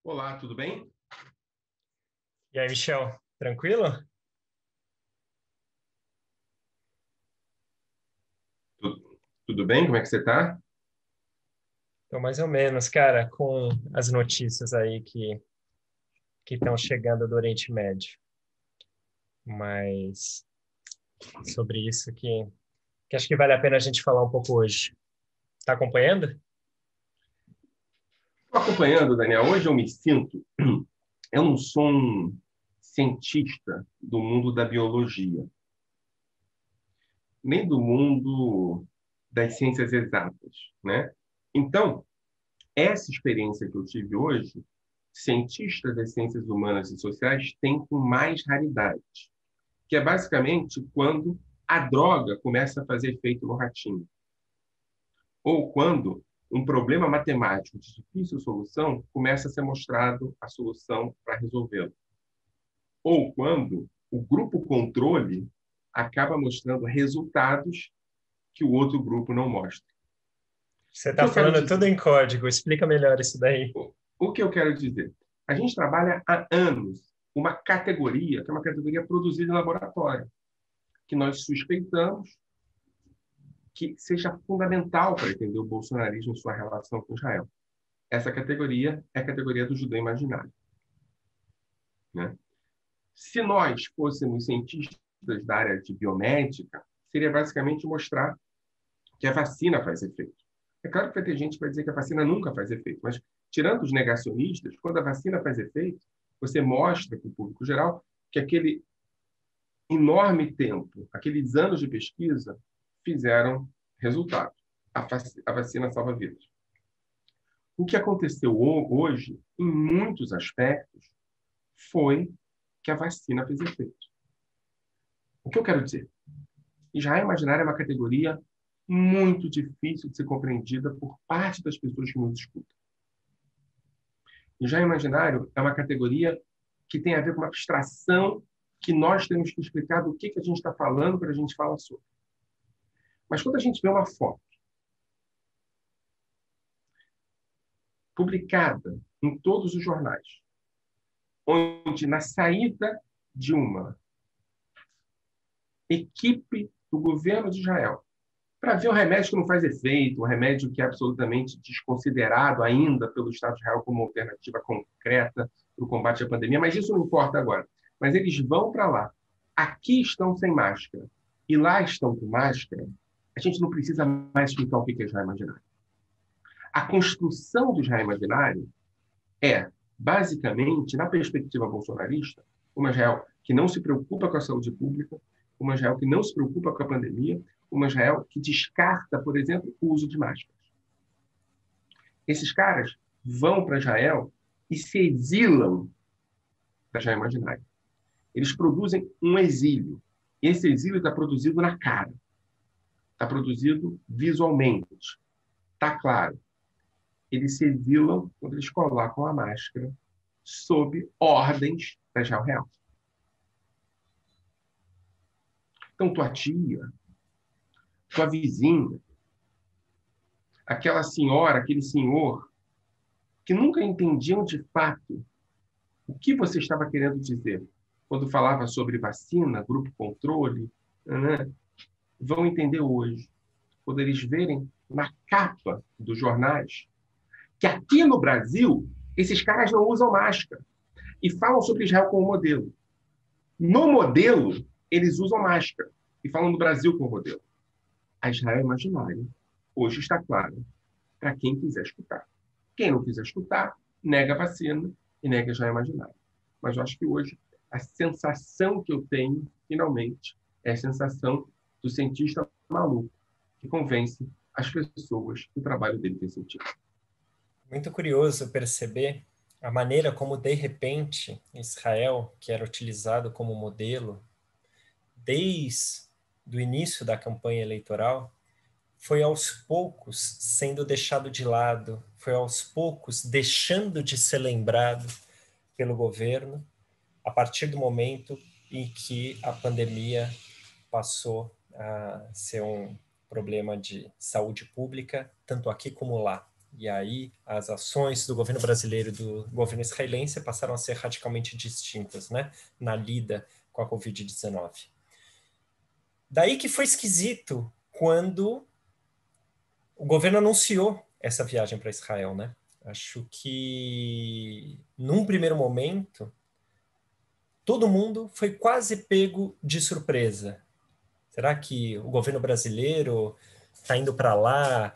Olá, tudo bem? E aí, Michel, tranquilo? Tudo bem? Como é que você está? Tô mais ou menos, cara, com as notícias aí que estão chegando do Oriente Médio. Mas sobre isso que acho que vale a pena a gente falar um pouco hoje. Tá acompanhando? Estou acompanhando, Daniel. Hoje eu me sinto. Eu não sou um cientista do mundo da biologia, nem do mundo das ciências exatas, né? Então, essa experiência que eu tive hoje, cientistas das ciências humanas e sociais têm com mais raridade, que é basicamente quando a droga começa a fazer efeito no ratinho. Ou quando um problema matemático de difícil solução começa a ser mostrado a solução para resolvê-lo. Ou quando o grupo controle acaba mostrando resultados que o outro grupo não mostra. Você O que tá eu quero falando tudo dizer? em código, explica melhor isso daí. O que eu quero dizer? A gente trabalha há anos uma categoria, que é uma categoria produzida em laboratório, que nós suspeitamos que seja fundamental para entender o bolsonarismo e sua relação com Israel. Essa categoria é a categoria do judeu imaginário, né? Se nós fôssemos cientistas da área de biomédica, seria basicamente mostrar que a vacina faz efeito. É claro que vai ter gente que vai dizer que a vacina nunca faz efeito, mas tirando os negacionistas, quando a vacina faz efeito, você mostra para o público geral que aquele enorme tempo, aqueles anos de pesquisa, fizeram resultado. A vacina salva vidas. O que aconteceu hoje, em muitos aspectos, foi que a vacina fez efeito. O que eu quero dizer? Israel imaginário é uma categoria muito difícil de ser compreendida por parte das pessoas que nos escutam. Israel imaginário é uma categoria que tem a ver com uma abstração que nós temos que explicar do que a gente está falando quando a gente fala sobre. Mas quando a gente vê uma foto publicada em todos os jornais, onde na saída de uma equipe do governo de Israel para ver um remédio que não faz efeito, um remédio que é absolutamente desconsiderado ainda pelo Estado de Israel como alternativa concreta para o combate à pandemia, mas isso não importa agora. Mas eles vão para lá. Aqui estão sem máscara e lá estão com máscara. A gente não precisa mais explicar o que é Israel imaginário. A construção do Israel imaginário é, basicamente, na perspectiva bolsonarista, uma Israel que não se preocupa com a saúde pública, uma Israel que não se preocupa com a pandemia, uma Israel que descarta, por exemplo, o uso de máscaras. Esses caras vão para Israel e se exilam da Israel imaginária. Eles produzem um exílio. Esse exílio está produzido na cara, está produzido visualmente, está claro. Eles se exilam quando eles colocam a máscara sob ordens da Israel real. Então, tua tia, tua vizinha, aquela senhora, aquele senhor, que nunca entendiam de fato o que você estava querendo dizer quando falava sobre vacina, grupo controle, né? Vão entender hoje, quando eles verem na capa dos jornais, que aqui no Brasil, esses caras não usam máscara e falam sobre Israel como modelo. No modelo, eles usam máscara e falam do Brasil como modelo. A Israel imaginária hoje está clara para quem quiser escutar. Quem não quiser escutar, nega a vacina e nega já imaginário. Mas eu acho que hoje a sensação que eu tenho, finalmente, é a sensação do cientista maluco que convence as pessoas que o trabalho dele tem sentido. Muito curioso perceber a maneira como, de repente, Israel, que era utilizado como modelo desde o início da campanha eleitoral, foi aos poucos sendo deixado de lado, foi aos poucos deixando de ser lembrado pelo governo, a partir do momento em que a pandemia passou a ser um problema de saúde pública, tanto aqui como lá. E aí as ações do governo brasileiro e do governo israelense passaram a ser radicalmente distintas, né, na lida com a Covid-19. Daí que foi esquisito quando o governo anunciou essa viagem para Israel, né? Acho que, num primeiro momento, todo mundo foi quase pego de surpresa. Será que o governo brasileiro está indo para lá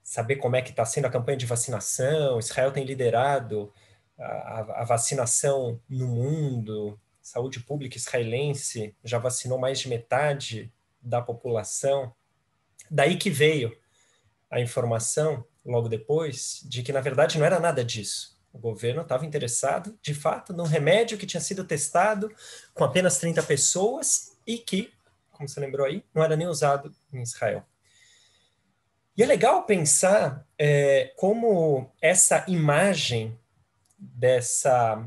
saber como é que está sendo a campanha de vacinação? Israel tem liderado a vacinação no mundo. Saúde pública israelense já vacinou mais de metade da população. Daí que veio a informação, logo depois, de que, na verdade, não era nada disso. O governo estava interessado, de fato, num remédio que tinha sido testado com apenas 30 pessoas e que, como você lembrou aí, não era nem usado em Israel. E é legal pensar como essa imagem dessa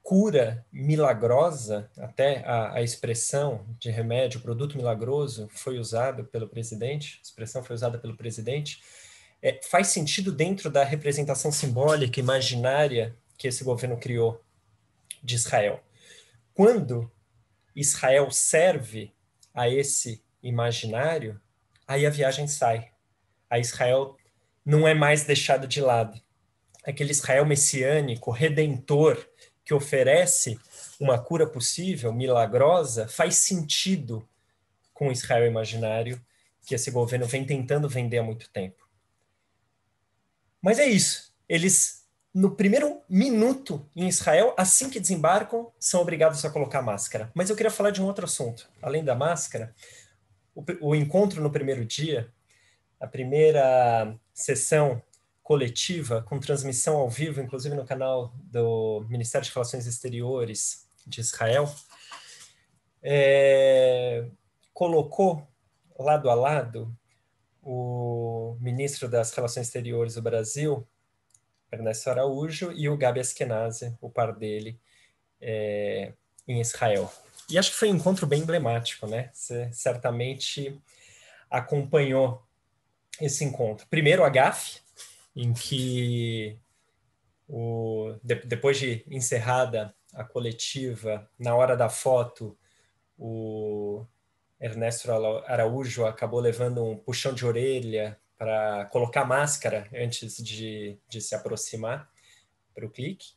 cura milagrosa, até a expressão de remédio, produto milagroso, foi usado pelo presidente, a expressão foi usada pelo presidente, faz sentido dentro da representação simbólica, imaginária que esse governo criou de Israel. Quando Israel serve a esse imaginário, aí a viagem sai. Aí Israel não é mais deixado de lado. Aquele Israel messiânico, redentor, que oferece uma cura possível, milagrosa, faz sentido com o Israel imaginário que esse governo vem tentando vender há muito tempo. Mas é isso. Eles, no primeiro minuto em Israel, assim que desembarcam, são obrigados a colocar máscara. Mas eu queria falar de um outro assunto. Além da máscara, o encontro no primeiro dia, a primeira sessão coletiva, com transmissão ao vivo, inclusive no canal do Ministério de Relações Exteriores de Israel, colocou lado a lado o ministro das Relações Exteriores do Brasil, Ernesto Araújo, e o Gabi Askenazi, o par dele, em Israel. E acho que foi um encontro bem emblemático, né? Você certamente acompanhou esse encontro. Primeiro a GAF, em que depois de encerrada a coletiva, na hora da foto, o Ernesto Araújo acabou levando um puxão de orelha para colocar máscara antes de se aproximar para o clique.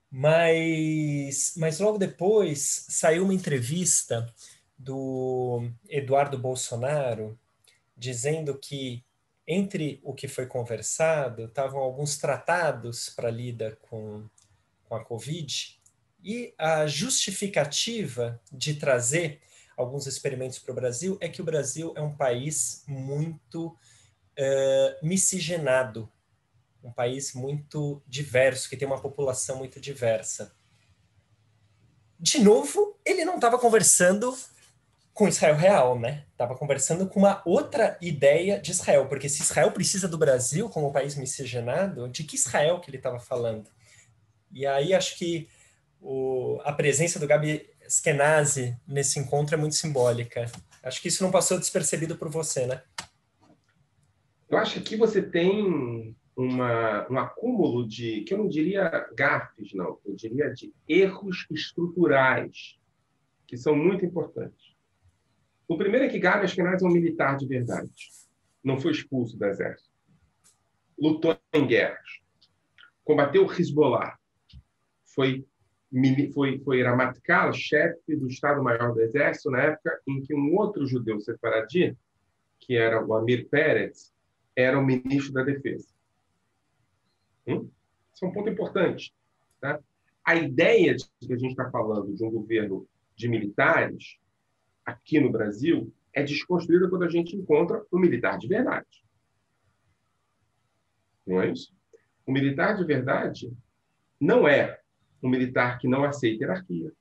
Mas logo depois saiu uma entrevista do Eduardo Bolsonaro dizendo que entre o que foi conversado estavam alguns tratados para lida com a Covid e a justificativa de trazer alguns experimentos para o Brasil é que o Brasil é um país muito miscigenado, um país muito diverso, que tem uma população muito diversa. De novo, ele não estava conversando com Israel real, né? Estava conversando com uma outra ideia de Israel, porque se Israel precisa do Brasil como um país miscigenado, de que Israel que ele estava falando? E aí acho que a presença do Gabi Askenazi nesse encontro é muito simbólica. Acho que isso não passou despercebido por você, né? Eu acho que aqui você tem um acúmulo de, que eu não diria gafes, não, eu diria de erros estruturais, que são muito importantes. O primeiro é que Gabi Askenazi é um militar de verdade. Não foi expulso do exército. Lutou em guerras. Combateu o Hezbollah. Foi Ramatkal, chefe do Estado-Maior do Exército, na época em que um outro judeu sefaradi, que era o Amir Peretz, era o ministro da Defesa. Isso é um ponto importante. Tá? A ideia de que a gente está falando de um governo de militares aqui no Brasil é desconstruída quando a gente encontra um militar de verdade. Não é isso? O militar de verdade não é um militar que não aceita hierarquia.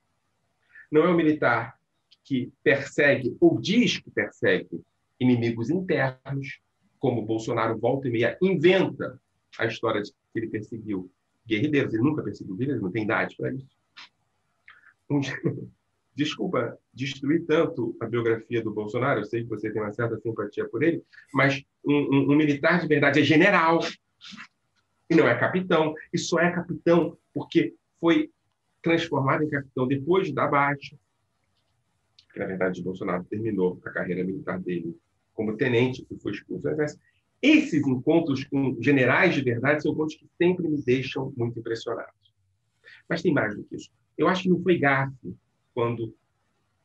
Não é um militar que persegue ou diz que persegue inimigos internos, como Bolsonaro volta e meia inventa a história de que ele perseguiu guerrilheiros. Ele nunca perseguiu guerrilheiros, não tem idade para isso. desculpa destruir tanto a biografia do Bolsonaro, eu sei que você tem uma certa simpatia por ele, mas um militar de verdade é general e não é capitão, e só é capitão porque foi transformado em capitão depois da baixa, que na verdade o Bolsonaro terminou a carreira militar dele como tenente, que foi expulso do exército. Esses encontros com generais de verdade são encontros que sempre me deixam muito impressionado. Mas tem mais do que isso. Eu acho que não foi gafe quando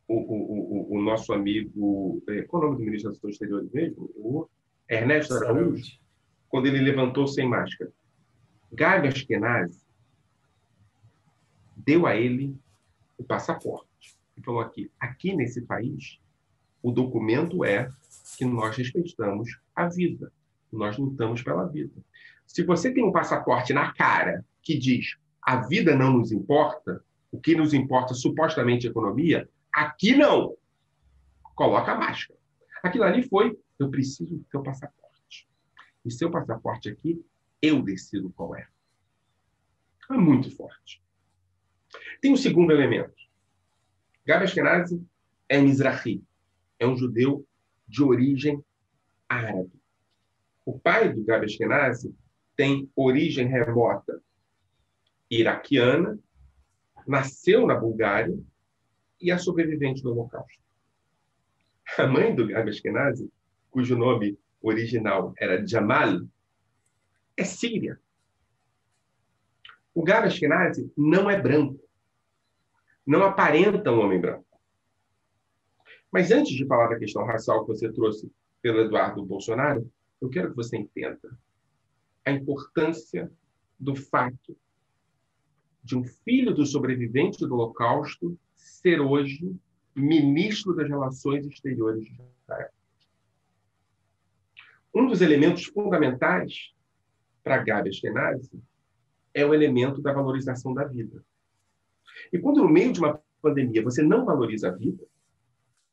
o nosso amigo, qual é o nome do ministro das Relações Exteriores mesmo? O Ernesto Araújo, quando ele levantou sem máscara. Gabi Ashkenazi deu a ele o passaporte. E falou aqui nesse país, o documento é que nós respeitamos a vida. Nós lutamos pela vida. Se você tem um passaporte na cara que diz a vida não nos importa, o que nos importa supostamente a economia, aqui não. Coloca a máscara. Aquilo ali foi, eu preciso do seu passaporte. E seu passaporte aqui, eu decido qual é. É muito forte. Tem um segundo elemento. Gabi Ashkenazi é Mizrahi, é um judeu de origem árabe. O pai do Gabi Ashkenazi tem origem remota iraquiana, nasceu na Bulgária e é sobrevivente do Holocausto. A mãe do Gabi Ashkenazi, cujo nome original era Jamal, é síria. O Gabi Ashkenazi não é branco. Não aparenta um homem branco. Mas antes de falar da questão racial que você trouxe pelo Eduardo Bolsonaro, eu quero que você entenda a importância do fato de um filho do sobrevivente do Holocausto ser hoje ministro das Relações Exteriores de Israel. Um dos elementos fundamentais para Gabi Ashkenazi é o elemento da valorização da vida. E quando no meio de uma pandemia você não valoriza a vida,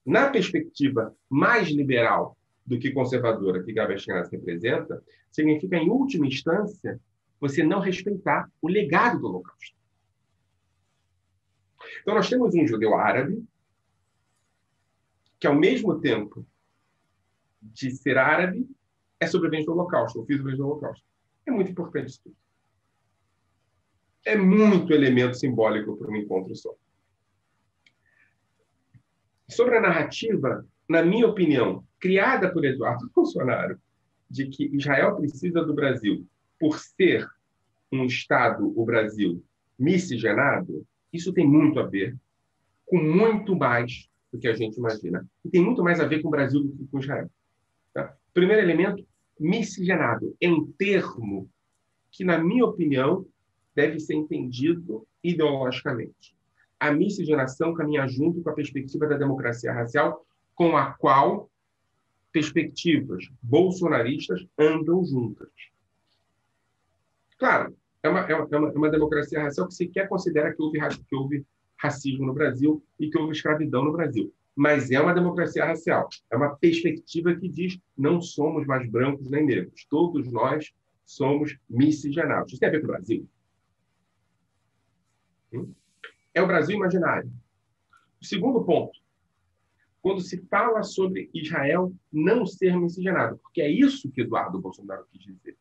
na perspectiva mais liberal do que conservadora que Gabi Ashkenazi representa, significa, em última instância, você não respeitar o legado do Holocausto. Então, nós temos um judeu árabe que, ao mesmo tempo de ser árabe, é sobrevivente do Holocausto, ou sobrevivente do Holocausto. É muito importante isso tudo. É muito elemento simbólico para um encontro só. Sobre a narrativa, na minha opinião, criada por Eduardo Bolsonaro, de que Israel precisa do Brasil por ser um Estado, o Brasil, miscigenado, isso tem muito a ver com muito mais do que a gente imagina. E tem muito mais a ver com o Brasil do que com Israel. Tá? Primeiro elemento, miscigenado. É um termo que, na minha opinião, deve ser entendido ideologicamente. A miscigenação caminha junto com a perspectiva da democracia racial, com a qual perspectivas bolsonaristas andam juntas. Claro, é uma democracia racial que sequer considera que houve racismo no Brasil e que houve escravidão no Brasil. Mas é uma democracia racial. É uma perspectiva que diz não somos mais brancos nem negros. Todos nós somos miscigenados. Isso tem a ver com o Brasil. É o Brasil imaginário. O segundo ponto, quando se fala sobre Israel não ser miscigenado, porque é isso que Eduardo Bolsonaro quis dizer.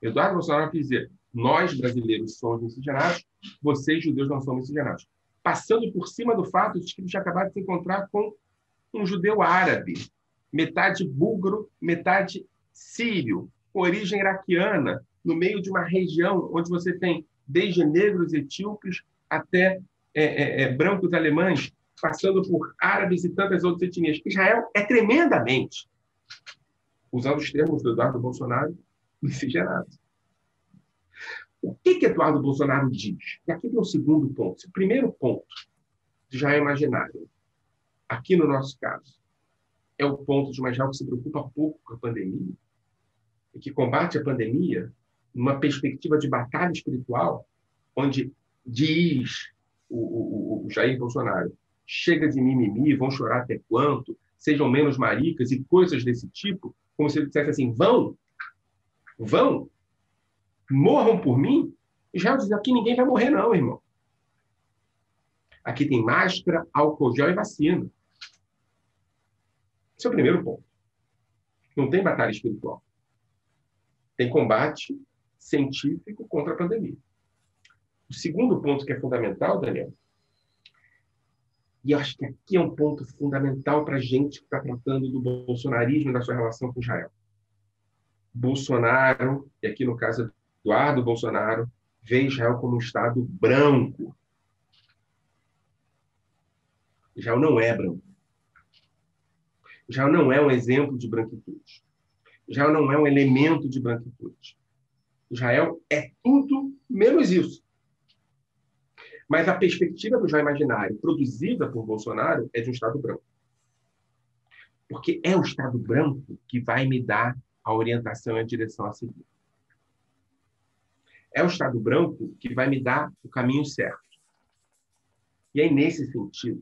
Eduardo Bolsonaro quis dizer, nós brasileiros somos miscigenados, vocês judeus não são miscigenados. Passando por cima do fato de que ele tinha acabado de se encontrar com um judeu árabe, metade búlgaro, metade sírio, com origem iraquiana, no meio de uma região onde você tem desde negros etíopes até brancos alemães, passando por árabes e tantas outras etnias. Israel é tremendamente, usando os termos do Eduardo Bolsonaro, miscigenado. O que Eduardo Bolsonaro diz? E aqui tem o segundo ponto. O primeiro ponto, já é imaginário, aqui no nosso caso, é o ponto de uma Israel que se preocupa pouco com a pandemia e que combate a pandemia numa perspectiva de batalha espiritual, onde diz o Jair Bolsonaro, chega de mimimi, vão chorar até quanto, sejam menos maricas e coisas desse tipo, como se ele dissesse assim, vão, morram por mim. Israel diz, aqui ninguém vai morrer não, irmão. Aqui tem máscara, álcool gel e vacina. Esse é o primeiro ponto. Não tem batalha espiritual. Tem combate científico contra a pandemia. O segundo ponto que é fundamental, Daniel, e eu acho que aqui é um ponto fundamental para a gente que está tratando do bolsonarismo e da sua relação com Israel. Bolsonaro, e aqui no caso Eduardo Bolsonaro, vê Israel como um Estado branco. Israel não é branco. Israel não é um exemplo de branquitude. Israel não é um elemento de branquitude. Israel é tudo menos isso. Mas a perspectiva do Israel imaginário, produzida por Bolsonaro, é de um Estado branco. Porque é o Estado branco que vai me dar a orientação e a direção a seguir. É o Estado branco que vai me dar o caminho certo. E aí, nesse sentido,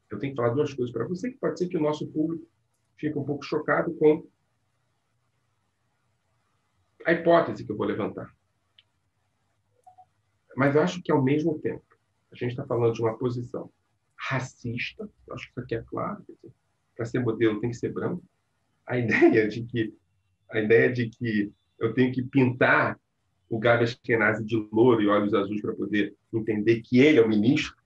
eu tenho que falar duas coisas para você, que pode ser que o nosso público fique um pouco chocado com a hipótese que eu vou levantar. Mas eu acho que, ao mesmo tempo, a gente está falando de uma posição racista, eu acho que isso aqui é claro, para ser modelo tem que ser branco. A ideia de que eu tenho que pintar o Gabi Ashkenazi de louro e olhos azuis para poder entender que ele é o ministro,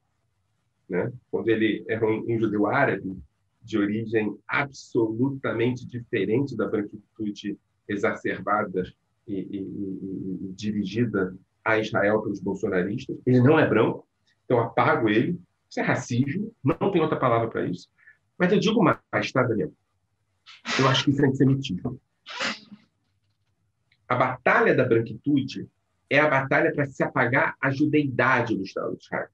né? Quando ele é um judeu árabe de origem absolutamente diferente da branquitude exacerbada e dirigida a Israel pelos bolsonaristas. Ele não é branco, então eu apago ele. Isso é racismo, não tem outra palavra para isso. Mas eu digo mais, tá, Daniel? Eu acho que isso é antissemitismo. A batalha da branquitude é a batalha para se apagar a judeidade do Estado de Israel.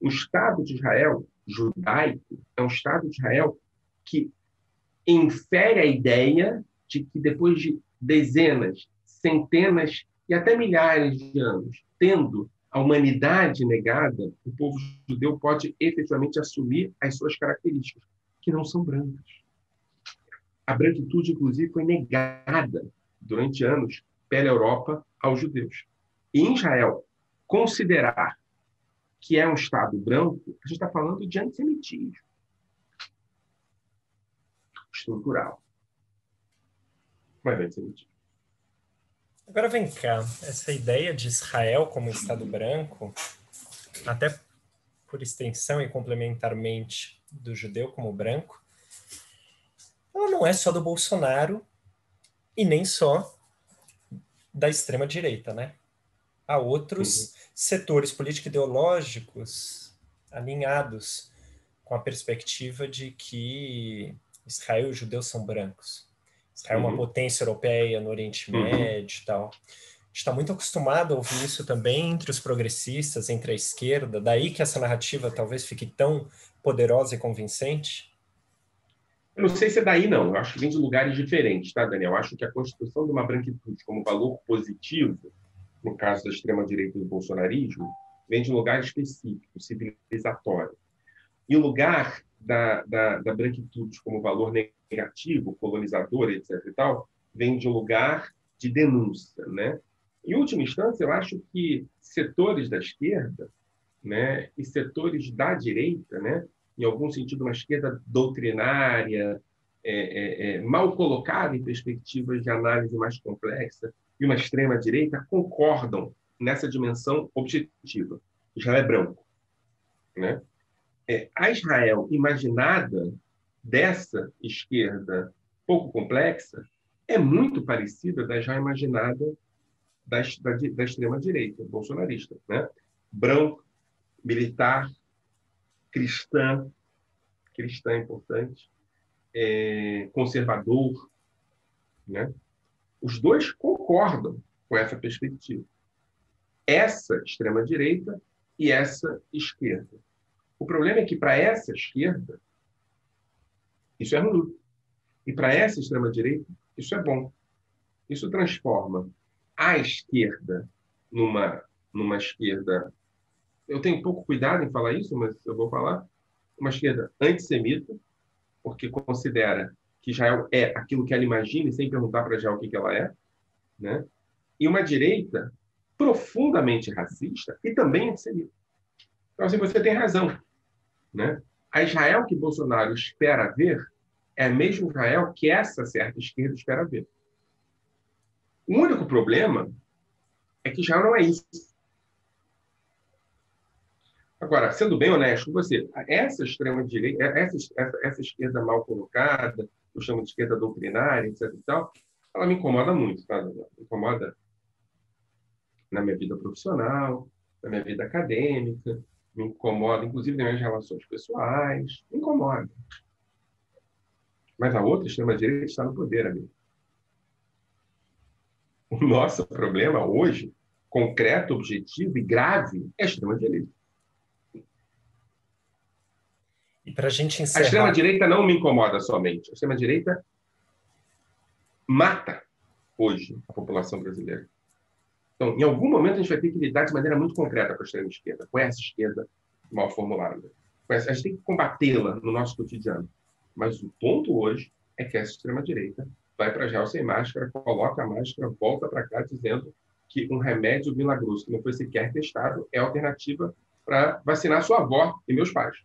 O Estado de Israel judaico é um Estado de Israel que infere a ideia de que depois de dezenas, centenas e até milhares de anos, tendo a humanidade negada, o povo judeu pode efetivamente assumir as suas características, que não são brancas. A branquitude, inclusive, foi negada durante anos pela Europa aos judeus. E em Israel, considerar que é um Estado branco, a gente está falando de antissemitismo estrutural. Mas antissemitismo. Agora vem cá, essa ideia de Israel como Estado branco, até por extensão e complementarmente do judeu como branco, ela não é só do Bolsonaro e nem só da extrema-direita, né? Há outros setores político-ideológicos alinhados com a perspectiva de que Israel e os judeus são brancos. Israel é uma potência europeia no Oriente Médio e tal. A gente está muito acostumado a ouvir isso também entre os progressistas, entre a esquerda, daí que essa narrativa talvez fique tão poderosa e convincente. Eu não sei se é daí, não. Eu acho que vem de lugares diferentes, tá, Daniel? Eu acho que a constituição de uma branquitude como valor positivo, no caso da extrema-direita e do bolsonarismo, vem de um lugar específico, civilizatório. E o lugar da branquitude como valor negativo, colonizador, etc. e tal, vem de um lugar de denúncia, né? Em última instância, eu acho que setores da esquerda, né, e setores da direita, né, em algum sentido uma esquerda doutrinária, mal colocada em perspectivas de análise mais complexa, e uma extrema-direita concordam nessa dimensão objetiva. Israel é branco, né? A Israel imaginada dessa esquerda pouco complexa é muito parecida da Israel imaginada da extrema-direita, bolsonarista, né? Branco, militar, cristã é importante, conservador, né? Os dois concordam com essa perspectiva. Essa extrema-direita e essa esquerda. O problema é que, para essa esquerda, isso é ruim. E para essa extrema-direita, isso é bom. Isso transforma a esquerda numa esquerda... Eu tenho pouco cuidado em falar isso, mas eu vou falar. Uma esquerda antissemita, porque considera que Israel é aquilo que ela imagina, e sem perguntar para Israel o que ela é, né? E uma direita profundamente racista e também antissemita. Então, assim, você tem razão, né? A Israel que Bolsonaro espera ver é a mesma Israel que essa certa esquerda espera ver. O único problema é que Israel não é isso. Agora, sendo bem honesto com você, essa extrema-direita, essa esquerda mal colocada, eu chamo de esquerda doutrinária, etc. e tal, ela me incomoda muito, tá? Me incomoda na minha vida profissional, na minha vida acadêmica, me incomoda, inclusive, nas minhas relações pessoais, me incomoda. Mas a outra extrema-direita está no poder, amigo. O nosso problema hoje, concreto, objetivo e grave, é a extrema-direita. E para a gente A encerrar, extrema-direita não me incomoda somente. A extrema-direita mata hoje a população brasileira. Então, em algum momento, a gente vai ter que lidar de maneira muito concreta com a extrema-esquerda, com essa esquerda mal formulada. A gente tem que combatê-la no nosso cotidiano. Mas o ponto hoje é que essa extrema-direita vai para Israel sem máscara, coloca a máscara, volta para cá dizendo que um remédio milagroso que não foi sequer testado é a alternativa para vacinar sua avó e meus pais.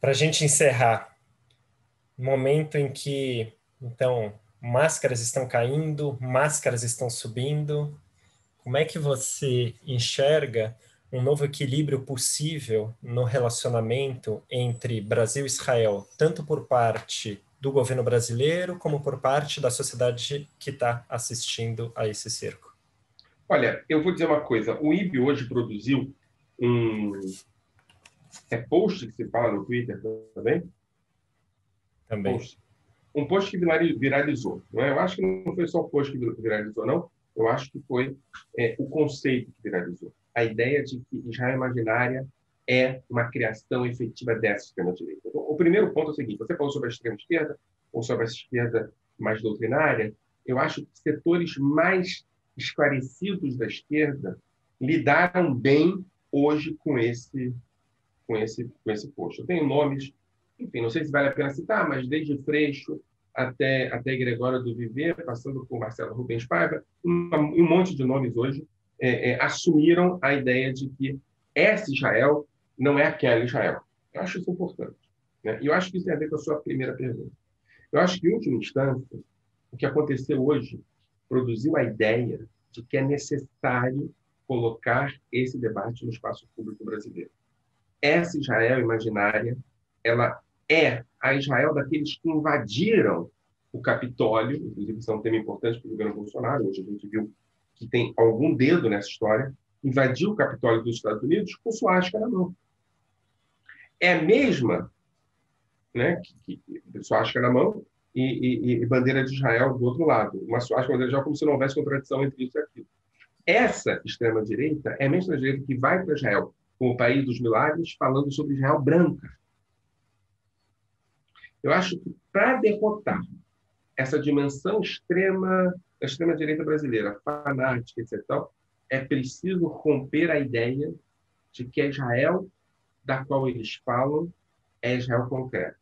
para a gente encerrar, momento em que, então, máscaras estão caindo, máscaras estão subindo, como é que você enxerga um novo equilíbrio possível no relacionamento entre Brasil e Israel, tanto por parte do governo brasileiro, como por parte da sociedade que está assistindo a esse cerco? Olha, eu vou dizer uma coisa. O IB hoje produziu um post que se fala no Twitter também? Também. Post. Um post que viralizou. Não é? Eu acho que não foi só o post que viralizou, não. Eu acho que foi o conceito que viralizou. A ideia de que Israel imaginária é uma criação efetiva dessa extrema-direita. Então, o primeiro ponto é o seguinte: você falou sobre a extrema-esquerda ou sobre a esquerda mais doutrinária. Eu acho que setores mais esclarecidos da esquerda lidaram bem hoje com esse post. Eu tenho nomes, enfim, não sei se vale a pena citar, mas desde Freixo até Gregório do Viver, passando por Marcelo Rubens Paiva, um monte de nomes hoje assumiram a ideia de que essa Israel não é aquela Israel. Eu acho isso importante. Né? E eu acho que isso tem a ver com a sua primeira pergunta. Eu acho que, em última instância, o que aconteceu hoje produziu a ideia de que é necessário colocar esse debate no espaço público brasileiro. Essa Israel imaginária, ela é a Israel daqueles que invadiram o Capitólio, inclusive isso é um tema importante para o governo Bolsonaro, hoje a gente viu que tem algum dedo nessa história, invadiu o Capitólio dos Estados Unidos com suástica na mão. É a mesma, né, suástica na mão e bandeira de Israel do outro lado, uma suástica bandeira de Israel como se não houvesse contradição entre isso e aquilo. Essa extrema-direita é a mesma direita que vai para Israel como o país dos milagres, falando sobre Israel branca. Eu acho que para derrotar essa dimensão extrema da extrema-direita brasileira, fanática, etc., é preciso romper a ideia de que a Israel da qual eles falam é Israel concreta.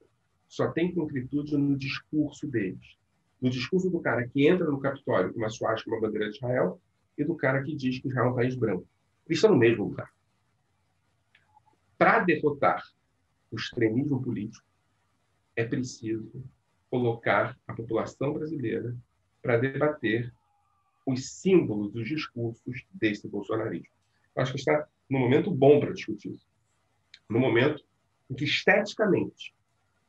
Só tem concretude no discurso deles. No discurso do cara que entra no Capitólio com uma suástica, uma bandeira de Israel, e do cara que diz que Israel é um país branco. Eles estão no mesmo lugar. Para derrotar o extremismo político, é preciso colocar a população brasileira para debater os símbolos, os discursos desse bolsonarismo. Eu acho que está num momento bom para discutir isso. No momento em que, esteticamente,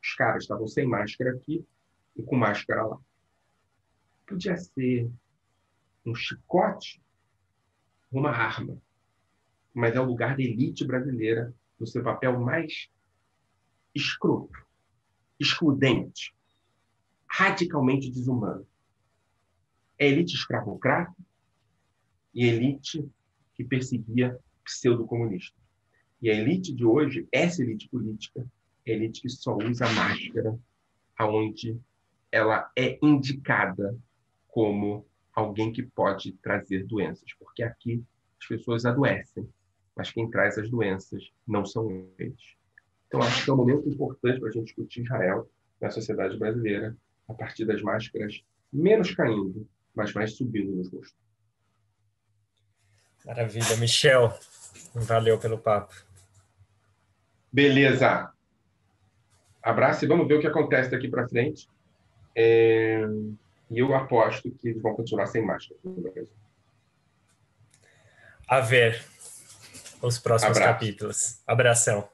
os caras estavam sem máscara aqui e com máscara lá. Podia ser um chicote, uma arma, mas é o lugar da elite brasileira no seu papel mais escroto, excludente, radicalmente desumano. É a elite escravocrata e a elite que perseguia pseudo-comunistas. E a elite de hoje, essa elite política, é a elite que só usa máscara aonde ela é indicada como alguém que pode trazer doenças, porque aqui as pessoas adoecem, mas quem traz as doenças não são eles. Então, acho que é um momento importante para a gente discutir Israel na sociedade brasileira, a partir das máscaras menos caindo, mas mais subindo nos rostos. Maravilha, Michel. Valeu pelo papo. Beleza. Abraço e vamos ver o que acontece daqui para frente. E eu aposto que eles vão continuar sem máscara no Brasil. A ver os próximos Abraço. capítulos. Abração.